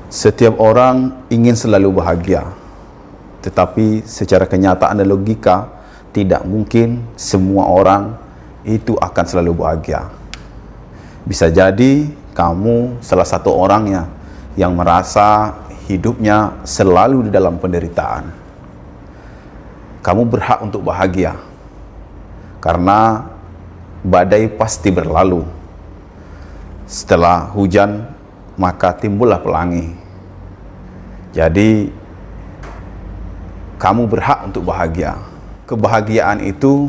Setiap orang ingin selalu bahagia, tetapi secara kenyataan dan logika tidak mungkin semua orang itu akan selalu bahagia. Bisa jadi kamu salah satu orangnya yang merasa hidupnya selalu di dalam penderitaan. Kamu berhak untuk bahagia, karena badai pasti berlalu. Setelah hujan, maka timbullah pelangi. Jadi, kamu berhak untuk bahagia. Kebahagiaan itu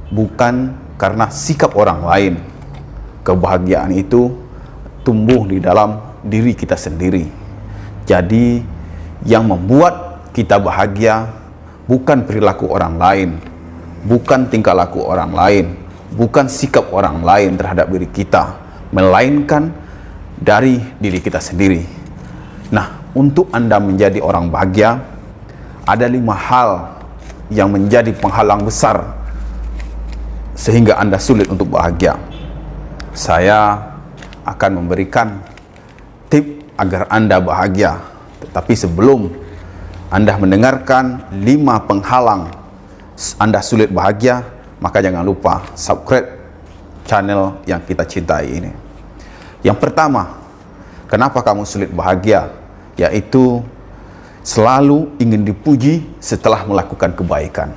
bukan karena sikap orang lain. Kebahagiaan itu tumbuh di dalam diri kita sendiri. Jadi, yang membuat kita bahagia bukan perilaku orang lain, bukan tingkah laku orang lain, bukan sikap orang lain terhadap diri kita, melainkan dari diri kita sendiri. Nah, untuk Anda menjadi orang bahagia, ada 5 hal yang menjadi penghalang besar sehingga Anda sulit untuk bahagia. Saya akan memberikan tip agar Anda bahagia. Tetapi sebelum Anda mendengarkan 5 penghalang Anda sulit bahagia, maka jangan lupa subscribe channel yang kita cintai ini. Yang pertama, kenapa kamu sulit bahagia? Yaitu selalu ingin dipuji setelah melakukan kebaikan.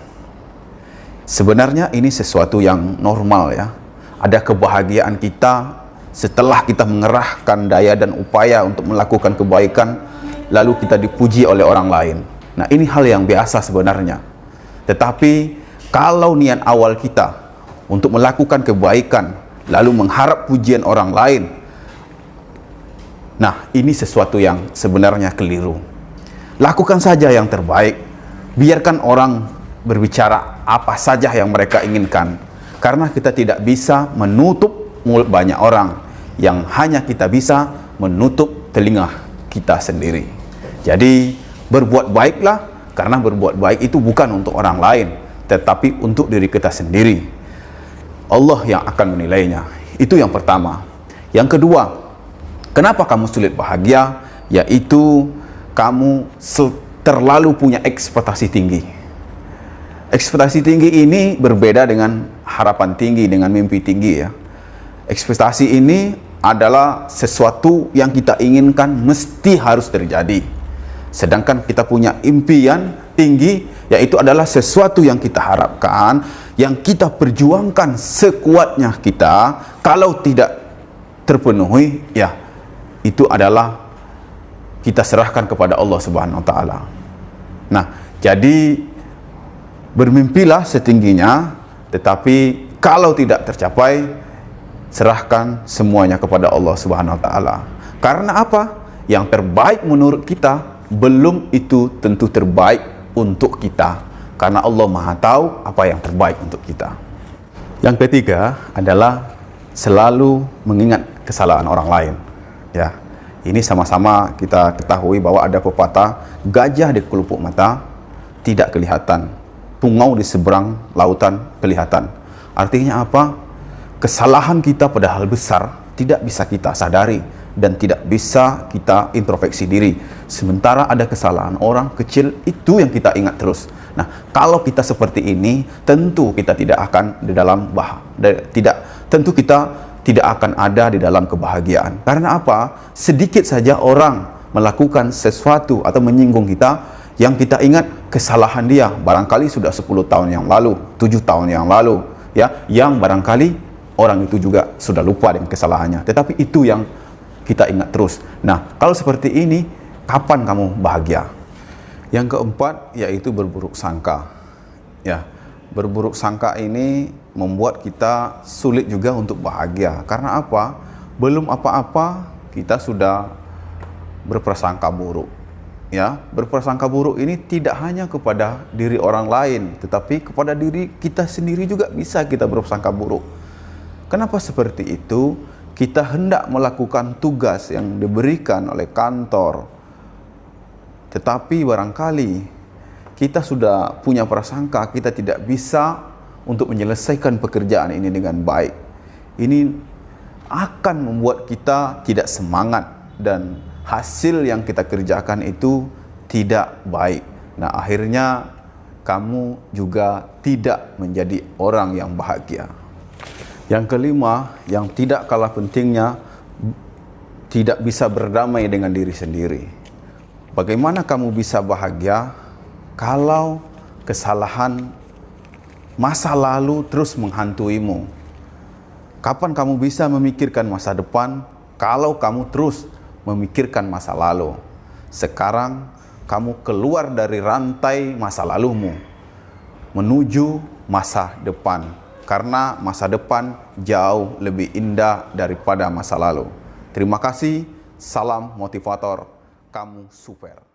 Sebenarnya ini sesuatu yang normal ya. Ada kebahagiaan kita setelah kita mengerahkan daya dan upaya untuk melakukan kebaikan, lalu kita dipuji oleh orang lain. Nah, ini hal yang biasa sebenarnya. Tetapi kalau niat awal kita untuk melakukan kebaikan lalu mengharap pujian orang lain, nah, ini sesuatu yang sebenarnya keliru. Lakukan saja yang terbaik. Biarkan orang berbicara apa saja yang mereka inginkan. Karena kita tidak bisa menutup mulut banyak orang. Yang hanya kita bisa menutup telinga kita sendiri. Jadi, berbuat baiklah. Karena berbuat baik itu bukan untuk orang lain, tetapi untuk diri kita sendiri. Allah yang akan menilainya. Itu yang pertama. Yang kedua, kenapa kamu sulit bahagia? Yaitu kamu terlalu punya ekspektasi tinggi. Ekspektasi tinggi ini berbeda dengan harapan tinggi, dengan mimpi tinggi ya. Ekspektasi ini adalah sesuatu yang kita inginkan mesti harus terjadi. Sedangkan kita punya impian tinggi, yaitu adalah sesuatu yang kita harapkan, yang kita perjuangkan sekuatnya kita. Kalau tidak terpenuhi, ya itu adalah kita serahkan kepada Allah Subhanahu wa taala. Nah, jadi bermimpilah setingginya, tetapi kalau tidak tercapai, serahkan semuanya kepada Allah Subhanahu wa taala. Karena apa? Yang terbaik menurut kita belum itu tentu terbaik untuk kita, karena Allah Maha tahu apa yang terbaik untuk kita. Yang ketiga adalah selalu mengingat kesalahan orang lain. Ya, ini sama-sama kita ketahui bahwa ada pepatah, gajah di kelupuk mata tidak kelihatan, tungau di seberang lautan kelihatan. Artinya apa? Kesalahan kita pada hal besar tidak bisa kita sadari dan tidak bisa kita introspeksi diri. Sementara ada kesalahan orang kecil itu yang kita ingat terus. Nah, kalau kita seperti ini, tentu kita tidak akan di dalam tentu kita tidak akan ada di dalam kebahagiaan. Karena apa? Sedikit saja orang melakukan sesuatu atau menyinggung kita, yang kita ingat kesalahan dia barangkali sudah 10 tahun yang lalu, 7 tahun yang lalu, ya, yang barangkali orang itu juga sudah lupa dengan kesalahannya. Tetapi itu yang kita ingat terus. Nah, kalau seperti ini, kapan kamu bahagia? Yang keempat yaitu berburuk sangka. Ya, berburuk sangka ini membuat kita sulit juga untuk bahagia. Karena apa? Belum apa-apa kita sudah berprasangka buruk. Ya, berprasangka buruk ini tidak hanya kepada diri orang lain, tetapi kepada diri kita sendiri juga bisa kita berprasangka buruk. Kenapa seperti itu? Kita hendak melakukan tugas yang diberikan oleh kantor, tetapi barangkali kita sudah punya prasangka kita tidak bisa untuk menyelesaikan pekerjaan ini dengan baik. Ini akan membuat kita tidak semangat dan hasil yang kita kerjakan itu tidak baik. Nah, akhirnya kamu juga tidak menjadi orang yang bahagia. Yang kelima, yang tidak kalah pentingnya, tidak bisa berdamai dengan diri sendiri. Bagaimana kamu bisa bahagia kalau kesalahan masa lalu terus menghantuimu? Kapan kamu bisa memikirkan masa depan kalau kamu terus memikirkan masa lalu? Sekarang kamu keluar dari rantai masa lalumu menuju masa depan, karena masa depan jauh lebih indah daripada masa lalu. Terima kasih, salam motivator, kamu super.